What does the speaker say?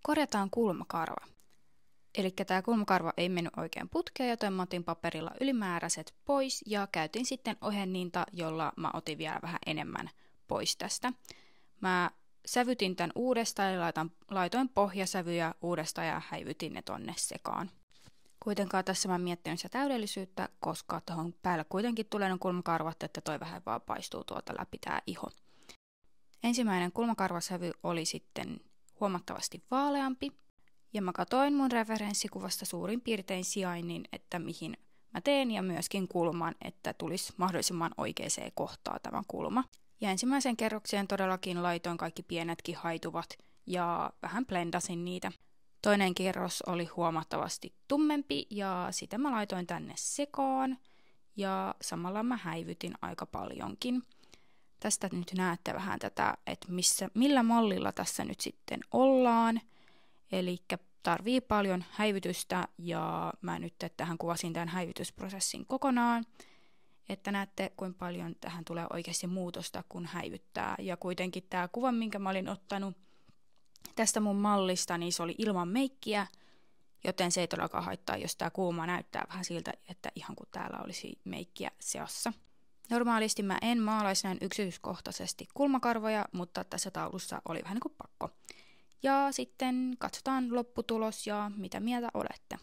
Korjataan kulmakarva. Eli tämä kulmakarva ei mennyt oikein putkeen, joten mä otin paperilla ylimääräiset pois ja käytin sitten ohenninta, jolla mä otin vielä vähän enemmän pois tästä. Mä sävytin tämän uudestaan ja laitoin pohjasävyjä uudestaan ja häivytin ne tonne sekaan. Kuitenkaan tässä mä en miettinyt sitä täydellisyyttä, koska tuohon päälle kuitenkin tulee ne kulmakarvat, että toi vähän vaan paistuu tuolta läpi tää iho. Ensimmäinen kulmakarvasävy oli sitten huomattavasti vaaleampi. Ja mä katoin mun referenssikuvasta suurin piirtein sijainnin, että mihin mä teen ja myöskin kulman, että tulisi mahdollisimman oikeaan kohtaan tämä kulma. Ja ensimmäisen kerrokseen todellakin laitoin kaikki pienetkin haituvat ja vähän blendasin niitä. Toinen kerros oli huomattavasti tummempi ja sitä mä laitoin tänne sekaan ja samalla mä häivytin aika paljonkin. Tästä nyt näette vähän tätä, että millä mallilla tässä nyt sitten ollaan. Eli tarvii paljon häivytystä ja mä nyt tähän kuvasin tämän häivytysprosessin kokonaan, että näette kuinka paljon tähän tulee oikeasti muutosta kun häivyttää. Ja kuitenkin tämä kuva, minkä mä olin ottanut tästä mun mallista, niin se oli ilman meikkiä, joten se ei todellakaan haittaa, jos tämä kulma näyttää vähän siltä, että ihan kuin täällä olisi meikkiä seassa. Normaalisti mä en maalaisi näin yksityiskohtaisesti kulmakarvoja, mutta tässä taulussa oli vähän niin kuin pakko. Ja sitten katsotaan lopputulos ja mitä mieltä olette.